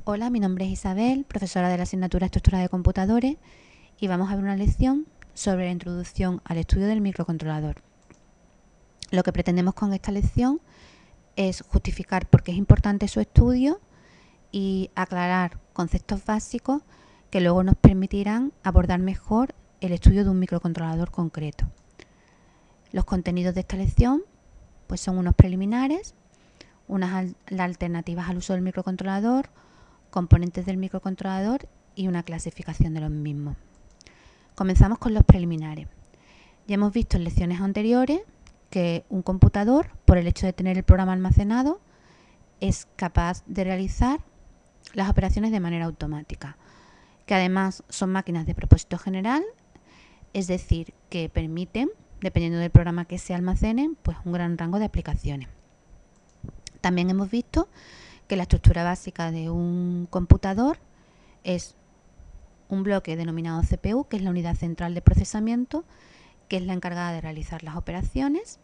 Hola, mi nombre es Isabel, profesora de la asignatura Estructura de Computadores, y vamos a ver una lección sobre la introducción al estudio del microcontrolador. Lo que pretendemos con esta lección es justificar por qué es importante su estudio y aclarar conceptos básicos que luego nos permitirán abordar mejor el estudio de un microcontrolador concreto. Los contenidos de esta lección pues son unos preliminares, unas alternativas al uso del microcontrolador, componentes del microcontrolador y una clasificación de los mismos. Comenzamos con los preliminares. Ya hemos visto en lecciones anteriores que un computador, por el hecho de tener el programa almacenado, es capaz de realizar las operaciones de manera automática, que además son máquinas de propósito general, es decir, que permiten, dependiendo del programa que se almacene, pues un gran rango de aplicaciones. También hemos visto que la estructura básica de un computador es un bloque denominado CPU, que es la unidad central de procesamiento, que es la encargada de realizar las operaciones.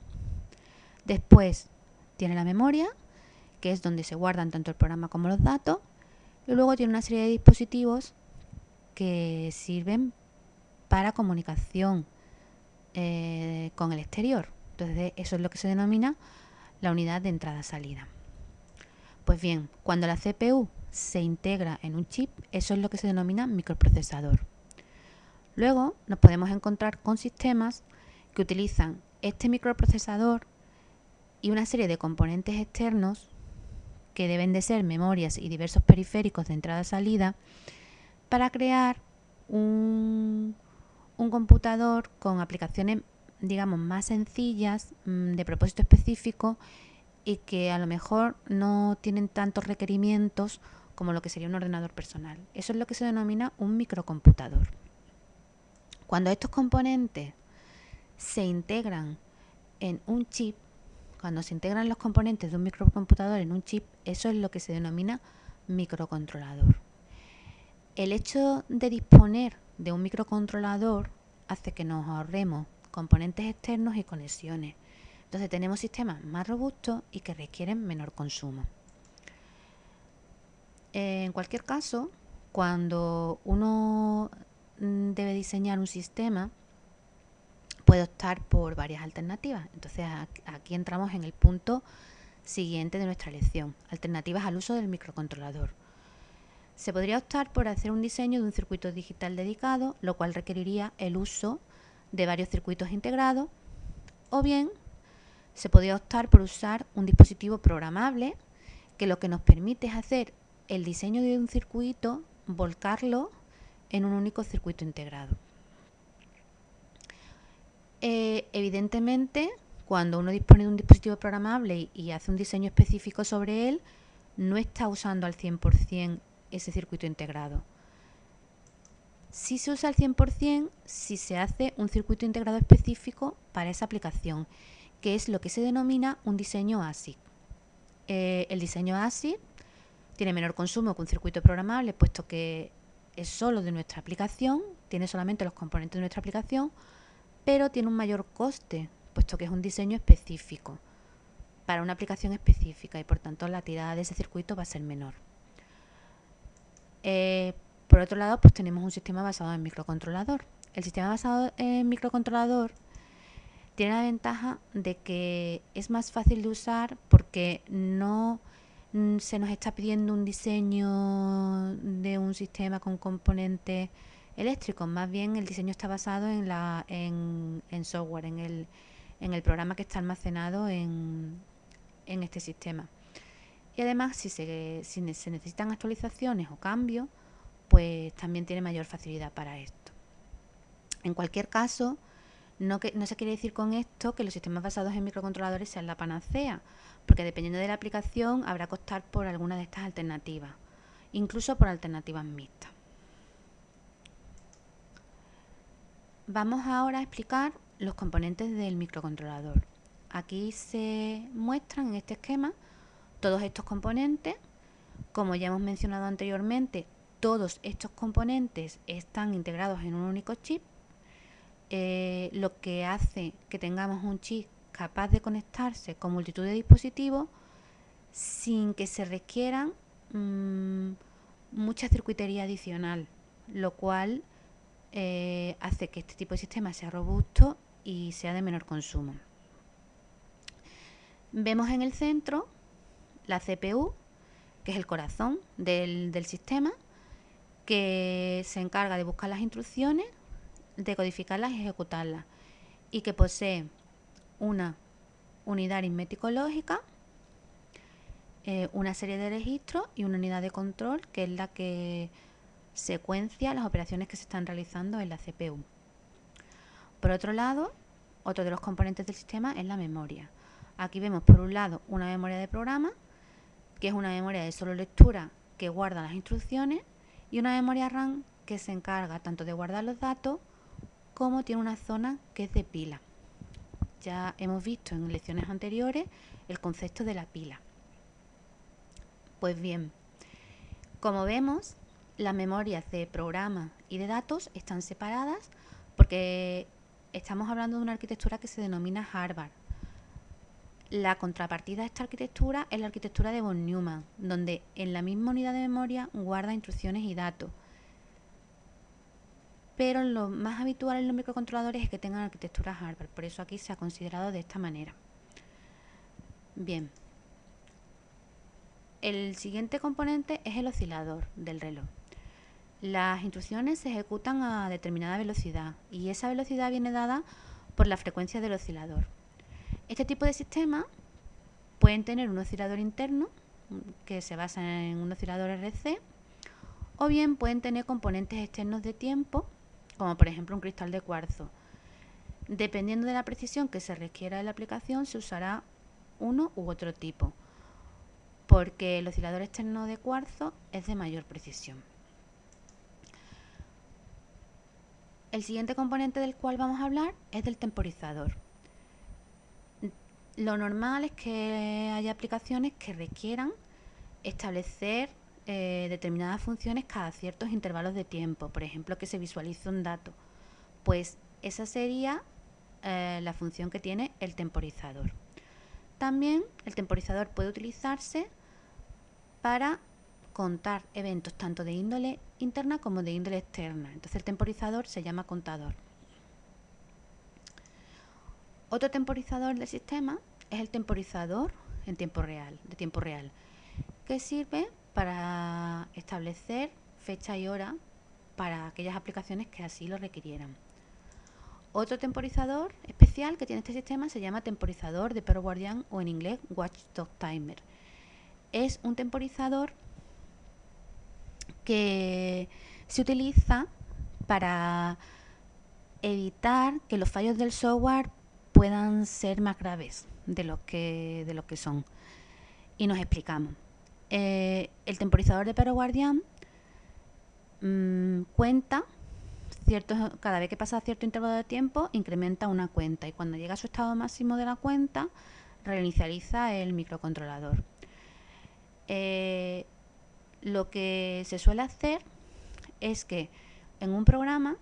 Después tiene la memoria, que es donde se guardan tanto el programa como los datos. Y luego tiene una serie de dispositivos que sirven para comunicación con el exterior. Entonces eso es lo que se denomina la unidad de entrada-salida. Pues bien, cuando la CPU se integra en un chip, eso es lo que se denomina microprocesador. Luego nos podemos encontrar con sistemas que utilizan este microprocesador y una serie de componentes externos que deben de ser memorias y diversos periféricos de entrada-salida para crear un computador con aplicaciones, digamos, más sencillas, de propósito específico, y que a lo mejor no tienen tantos requerimientos como lo que sería un ordenador personal. Eso es lo que se denomina un microcomputador. Cuando estos componentes se integran en un chip, cuando se integran los componentes de un microcomputador en un chip, eso es lo que se denomina microcontrolador. El hecho de disponer de un microcontrolador hace que nos ahorremos componentes externos y conexiones. Entonces tenemos sistemas más robustos y que requieren menor consumo. En cualquier caso, cuando uno debe diseñar un sistema, puede optar por varias alternativas. Entonces aquí entramos en el punto siguiente de nuestra lección: alternativas al uso del microcontrolador. Se podría optar por hacer un diseño de un circuito digital dedicado, lo cual requeriría el uso de varios circuitos integrados, o bien se podría optar por usar un dispositivo programable que lo que nos permite es hacer el diseño de un circuito, volcarlo en un único circuito integrado. Evidentemente, cuando uno dispone de un dispositivo programable y hace un diseño específico sobre él, no está usando al 100% ese circuito integrado. Sí se usa al 100% si se hace un circuito integrado específico para esa aplicación, que es lo que se denomina un diseño ASIC. El diseño ASIC tiene menor consumo que un circuito programable, puesto que es solo de nuestra aplicación, tiene solamente los componentes de nuestra aplicación, pero tiene un mayor coste, puesto que es un diseño específico para una aplicación específica, y por tanto la tirada de ese circuito va a ser menor. Por otro lado, pues tenemos un sistema basado en microcontrolador. El sistema basado en microcontrolador tiene la ventaja de que es más fácil de usar porque no se nos está pidiendo un diseño de un sistema con componentes eléctricos. Más bien el diseño está basado en software, en el programa que está almacenado en este sistema. Y además, si se necesitan actualizaciones o cambios, pues también tiene mayor facilidad para esto. En cualquier caso, no se quiere decir con esto que los sistemas basados en microcontroladores sean la panacea, porque dependiendo de la aplicación habrá que optar por alguna de estas alternativas, incluso por alternativas mixtas. Vamos ahora a explicar los componentes del microcontrolador. Aquí se muestran en este esquema todos estos componentes. Como ya hemos mencionado anteriormente, todos estos componentes están integrados en un único chip, lo que hace que tengamos un chip capaz de conectarse con multitud de dispositivos sin que se requieran mucha circuitería adicional, lo cual hace que este tipo de sistema sea robusto y sea de menor consumo. Vemos en el centro la CPU, que es el corazón del sistema, que se encarga de buscar las instrucciones, de codificarlas y ejecutarlas, y que posee una unidad aritmético lógica, una serie de registros y una unidad de control, que es la que secuencia las operaciones que se están realizando en la CPU. Por otro lado, otro de los componentes del sistema es la memoria. Aquí vemos por un lado una memoria de programa, que es una memoria de solo lectura que guarda las instrucciones, y una memoria RAM que se encarga tanto de guardar los datos como tiene una zona que es de pila. Ya hemos visto en lecciones anteriores el concepto de la pila. Pues bien, como vemos, las memorias de programa y de datos están separadas porque estamos hablando de una arquitectura que se denomina Harvard. La contrapartida de esta arquitectura es la arquitectura de von Neumann, donde en la misma unidad de memoria guarda instrucciones y datos. Pero lo más habitual en los microcontroladores es que tengan arquitectura Harvard, por eso aquí se ha considerado de esta manera. Bien. El siguiente componente es el oscilador del reloj. Las instrucciones se ejecutan a determinada velocidad y esa velocidad viene dada por la frecuencia del oscilador. Este tipo de sistemas pueden tener un oscilador interno que se basa en un oscilador RC, o bien pueden tener componentes externos de tiempo, como por ejemplo un cristal de cuarzo. Dependiendo de la precisión que se requiera de la aplicación, se usará uno u otro tipo, porque el oscilador externo de cuarzo es de mayor precisión. El siguiente componente del cual vamos a hablar es del temporizador. Lo normal es que haya aplicaciones que requieran establecer determinadas funciones cada ciertos intervalos de tiempo, por ejemplo, que se visualice un dato. Pues esa sería la función que tiene el temporizador. También el temporizador puede utilizarse para contar eventos tanto de índole interna como de índole externa. Entonces el temporizador se llama contador. Otro temporizador del sistema es el temporizador en tiempo real, de tiempo real, que sirve para establecer fecha y hora para aquellas aplicaciones que así lo requirieran. Otro temporizador especial que tiene este sistema se llama temporizador de perro guardián, o en inglés watchdog timer. Es un temporizador que se utiliza para evitar que los fallos del software puedan ser más graves de lo que son. Y nos explicamos. El temporizador de perro guardián cuenta cada vez que pasa cierto intervalo de tiempo, incrementa una cuenta, y cuando llega a su estado máximo de la cuenta, reinicializa el microcontrolador. Lo que se suele hacer es que en un programa,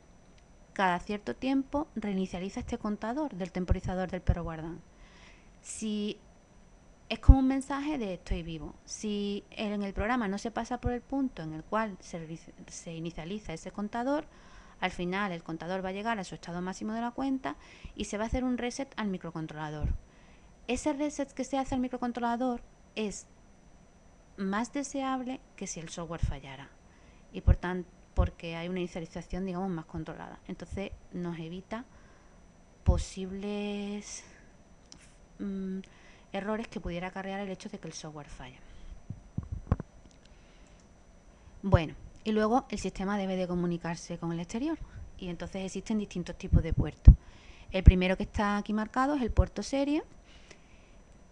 cada cierto tiempo, reinicializa este contador del temporizador del perro guardián. Si es como un mensaje de estoy vivo. Si en el programa no se pasa por el punto en el cual se inicializa ese contador, al final el contador va a llegar a su estado máximo de la cuenta y se va a hacer un reset al microcontrolador. Ese reset que se hace al microcontrolador es más deseable que si el software fallara, y por tanto porque hay una inicialización, digamos, más controlada. Entonces nos evita posibles errores que pudiera acarrear el hecho de que el software falle. Bueno, y luego el sistema debe de comunicarse con el exterior, y entonces existen distintos tipos de puertos. El primero que está aquí marcado es el puerto serie,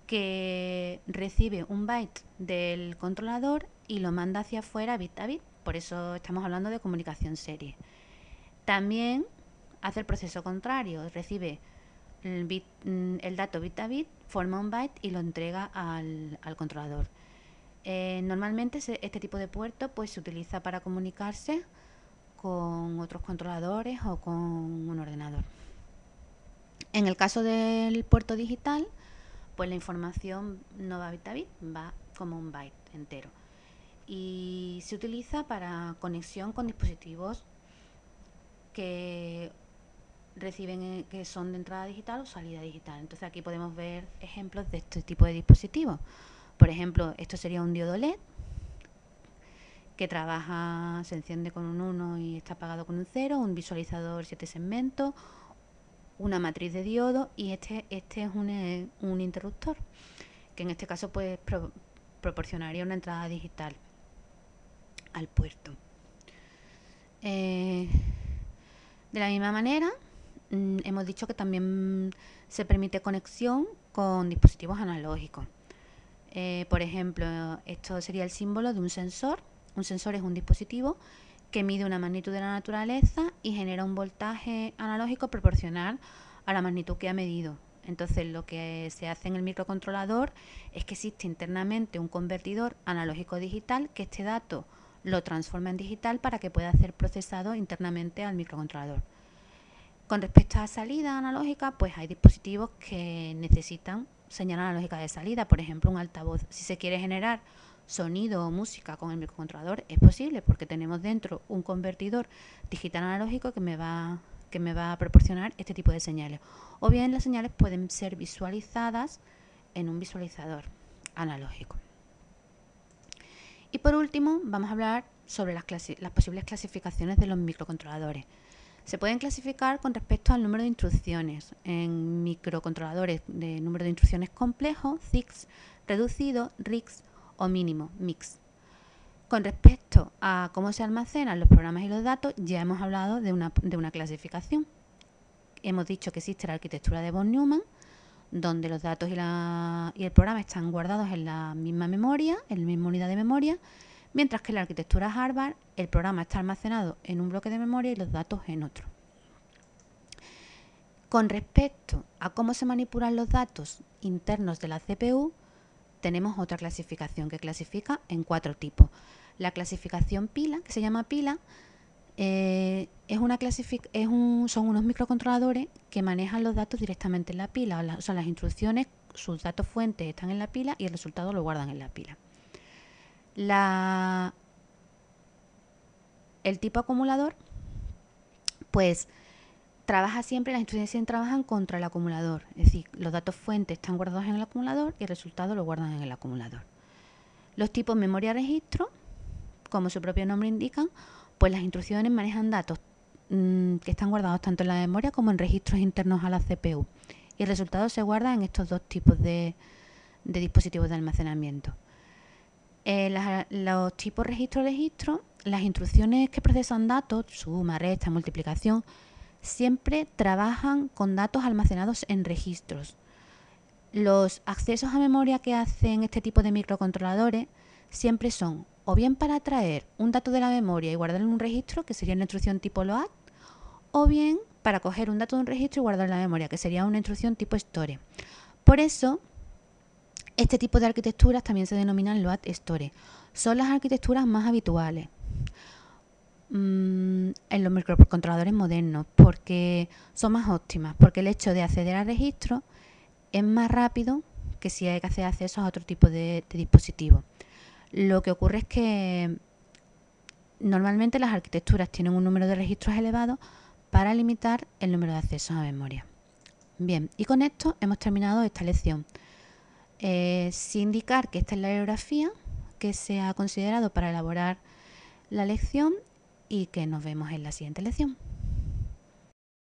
que recibe un byte del controlador y lo manda hacia afuera bit a bit. Por eso estamos hablando de comunicación serie. También hace el proceso contrario, recibe el dato bit a bit, forma un byte y lo entrega al controlador. Normalmente este tipo de puerto pues se utiliza para comunicarse con otros controladores o con un ordenador. En el caso del puerto digital, pues la información no va bit a bit, va como un byte entero. y se utiliza para conexión con dispositivos que reciben, que son de entrada digital o salida digital. Entonces aquí podemos ver ejemplos de este tipo de dispositivos. Por ejemplo, esto sería un diodo LED que trabaja, se enciende con un 1 y está apagado con un 0, un visualizador 7 segmentos, una matriz de diodo y este es un interruptor, que en este caso pues proporcionaría una entrada digital al puerto. De la misma manera, hemos dicho que también se permite conexión con dispositivos analógicos. Por ejemplo, esto sería el símbolo de un sensor. Un sensor es un dispositivo que mide una magnitud de la naturaleza y genera un voltaje analógico proporcional a la magnitud que ha medido. Entonces, lo que se hace en el microcontrolador es que existe internamente un convertidor analógico-digital que este dato lo transforma en digital para que pueda ser procesado internamente al microcontrolador. Con respecto a salida analógica, pues hay dispositivos que necesitan señal analógica de salida, por ejemplo un altavoz. Si se quiere generar sonido o música con el microcontrolador es posible porque tenemos dentro un convertidor digital analógico que me va a proporcionar este tipo de señales. O bien las señales pueden ser visualizadas en un visualizador analógico. Y por último vamos a hablar sobre las posibles clasificaciones de los microcontroladores. Se pueden clasificar con respecto al número de instrucciones en microcontroladores de número de instrucciones complejo, CISC, reducido, RISC o mínimo, MIX. Con respecto a cómo se almacenan los programas y los datos, ya hemos hablado de una clasificación. Hemos dicho que existe la arquitectura de von Neumann, donde los datos y el programa están guardados en la misma memoria, en la misma unidad de memoria, mientras que en la arquitectura Harvard el programa está almacenado en un bloque de memoria y los datos en otro. Con respecto a cómo se manipulan los datos internos de la CPU, tenemos otra clasificación que clasifica en 4 tipos. La clasificación pila, que se llama pila, son unos microcontroladores que manejan los datos directamente en la pila. O sea, las instrucciones, sus datos fuentes están en la pila y el resultado lo guardan en la pila. El tipo acumulador, pues trabaja siempre, las instrucciones siempre trabajan contra el acumulador. Es decir, los datos fuentes están guardados en el acumulador y el resultado lo guardan en el acumulador. Los tipos memoria-registro, como su propio nombre indica, pues las instrucciones manejan datos que están guardados tanto en la memoria como en registros internos a la CPU. Y el resultado se guarda en estos dos tipos de dispositivos de almacenamiento. Los tipos registro-registro, las instrucciones que procesan datos, suma, resta, multiplicación, siempre trabajan con datos almacenados en registros. Los accesos a memoria que hacen este tipo de microcontroladores siempre son o bien para traer un dato de la memoria y guardarlo en un registro, que sería una instrucción tipo load, o bien para coger un dato de un registro y guardarlo en la memoria, que sería una instrucción tipo store. Por eso, este tipo de arquitecturas también se denominan load store. Son las arquitecturas más habituales en los microcontroladores modernos porque son más óptimas, porque el hecho de acceder al registro es más rápido que si hay que hacer acceso a otro tipo de dispositivos. Lo que ocurre es que normalmente las arquitecturas tienen un número de registros elevado para limitar el número de accesos a memoria. Bien, y con esto hemos terminado esta lección. Sin indicar que esta es la bibliografía que se ha considerado para elaborar la lección y que nos vemos en la siguiente lección.